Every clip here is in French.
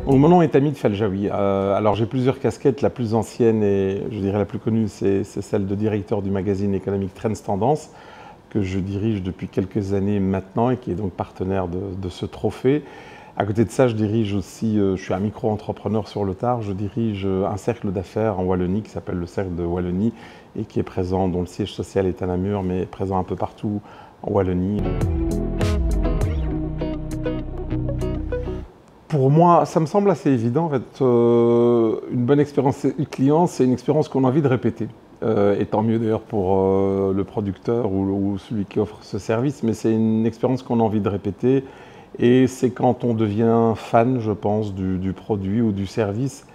Donc, mon nom est Hamid Faljaoui. Alors j'ai plusieurs casquettes. La plus ancienne et je dirais la plus connue, c'est celle de directeur du magazine économique Trends Tendance, que je dirige depuis quelques années maintenant et qui est donc partenaire de ce trophée. À côté de ça, je dirige aussi, je suis un micro-entrepreneur sur le tard, je dirige un cercle d'affaires en Wallonie qui s'appelle le Cercle de Wallonie et qui est présent, dont le siège social est à Namur, mais présent un peu partout en Wallonie. Pour moi, ça me semble assez évident. En fait, une bonne expérience client, c'est une expérience qu'on a envie de répéter. Et tant mieux d'ailleurs pour le producteur ou celui qui offre ce service, mais c'est une expérience qu'on a envie de répéter. Et c'est quand on devient fan, je pense, du produit ou du service.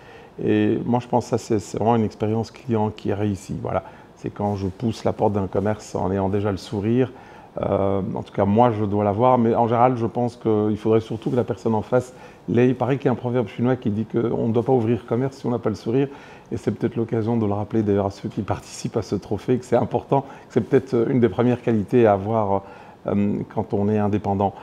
Et moi, je pense que ça, c'est vraiment une expérience client qui est réussie. Voilà. C'est quand je pousse la porte d'un commerce en ayant déjà le sourire. En tout cas, moi, je dois l'avoir, mais en général, je pense qu'il faudrait surtout que la personne en face l'ait. Il paraît qu'il y a un proverbe chinois qui dit qu'on ne doit pas ouvrir commerce si on n'a pas le sourire, et c'est peut-être l'occasion de le rappeler d'ailleurs à ceux qui participent à ce trophée, que c'est important, que c'est peut-être une des premières qualités à avoir quand on est indépendant.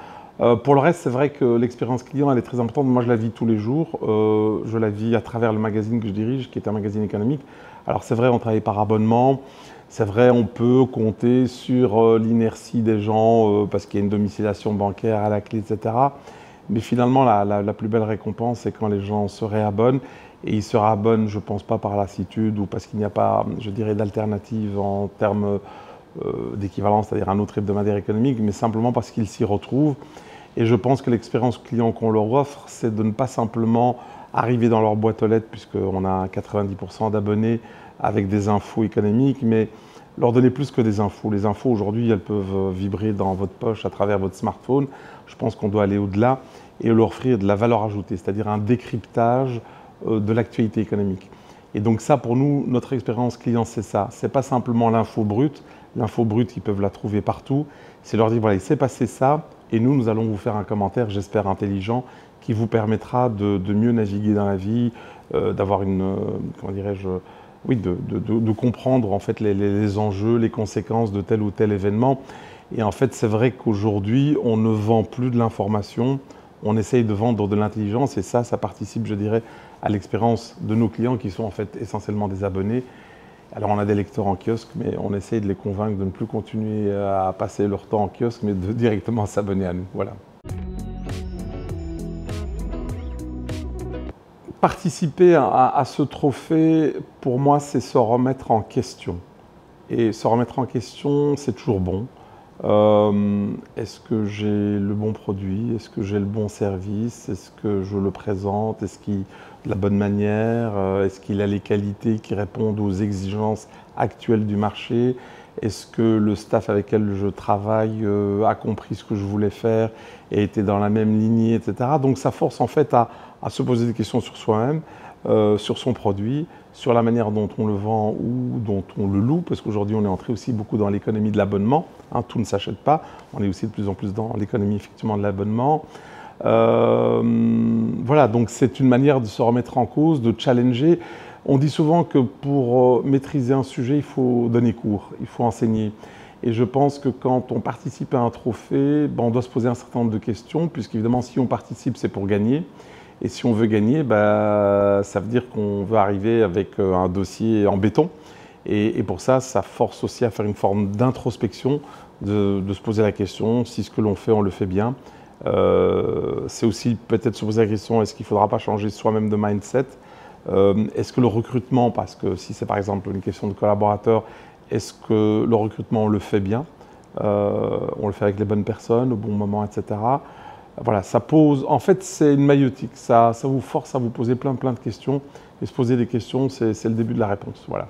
Pour le reste, c'est vrai que l'expérience client, elle est très importante. Moi, je la vis tous les jours. Je la vis à travers le magazine que je dirige, qui est un magazine économique. Alors, c'est vrai, on travaille par abonnement. C'est vrai, on peut compter sur l'inertie des gens parce qu'il y a une domiciliation bancaire à la clé, etc. Mais finalement, la plus belle récompense, c'est quand les gens se réabonnent. Et ils se réabonnent, je ne pense pas par lassitude ou parce qu'il n'y a pas, je dirais, d'alternative en termes d'équivalence, c'est-à-dire un autre hebdomadaire économique, mais simplement parce qu'ils s'y retrouvent. Et je pense que l'expérience client qu'on leur offre, c'est de ne pas simplement arriver dans leur boîte aux lettres, puisqu'on a 90% d'abonnés avec des infos économiques, mais leur donner plus que des infos. Les infos, aujourd'hui, elles peuvent vibrer dans votre poche à travers votre smartphone. Je pense qu'on doit aller au-delà et leur offrir de la valeur ajoutée, c'est-à-dire un décryptage de l'actualité économique. Et donc ça, pour nous, notre expérience client, c'est ça. Ce n'est pas simplement l'info brute. L'info brute, ils peuvent la trouver partout. C'est leur dire, voilà, il s'est passé ça, et nous allons vous faire un commentaire, j'espère intelligent, qui vous permettra de mieux naviguer dans la vie, d'avoir une, comment dirais-je, oui, de comprendre en fait les enjeux, les conséquences de tel ou tel événement. Et en fait, c'est vrai qu'aujourd'hui, on ne vend plus de l'information, on essaye de vendre de l'intelligence, et ça participe, je dirais, à l'expérience de nos clients qui sont en fait essentiellement des abonnés. Alors on a des lecteurs en kiosque, mais on essaye de les convaincre de ne plus continuer à passer leur temps en kiosque, mais de directement s'abonner à nous. Voilà. Participer à ce trophée, pour moi, c'est se remettre en question. Et se remettre en question, c'est toujours bon. Est-ce que j'ai le bon produit? Est-ce que j'ai le bon service? Est-ce que je le présente? Est-ce qu'il de la bonne manière? Est-ce qu'il a les qualités qui répondent aux exigences actuelles du marché? Est-ce que le staff avec lequel je travaille a compris ce que je voulais faire et était dans la même lignée, etc. Donc ça force en fait à se poser des questions sur soi-même, sur son produit, sur la manière dont on le vend ou dont on le loue, parce qu'aujourd'hui on est entré aussi beaucoup dans l'économie de l'abonnement, hein, tout ne s'achète pas, on est aussi de plus en plus dans l'économie effectivement de l'abonnement. Voilà, donc c'est une manière de se remettre en cause, de challenger. On dit souvent que pour maîtriser un sujet, il faut donner cours, il faut enseigner. Et je pense que quand on participe à un trophée, ben, on doit se poser un certain nombre de questions, puisqu'évidemment si on participe, c'est pour gagner. Et si on veut gagner, bah, ça veut dire qu'on veut arriver avec un dossier en béton. Et pour ça, ça force aussi à faire une forme d'introspection, de se poser la question si ce que l'on fait, on le fait bien. C'est aussi peut-être se poser la question, est-ce qu'il ne faudra pas changer soi-même de mindset? Est-ce que le recrutement, parce que si c'est par exemple une question de collaborateur, est-ce que le recrutement, on le fait bien? On le fait avec les bonnes personnes, au bon moment, etc. Voilà, ça pose, en fait c'est une maïeutique, ça vous force à vous poser plein de questions, et se poser des questions, c'est le début de la réponse. Voilà.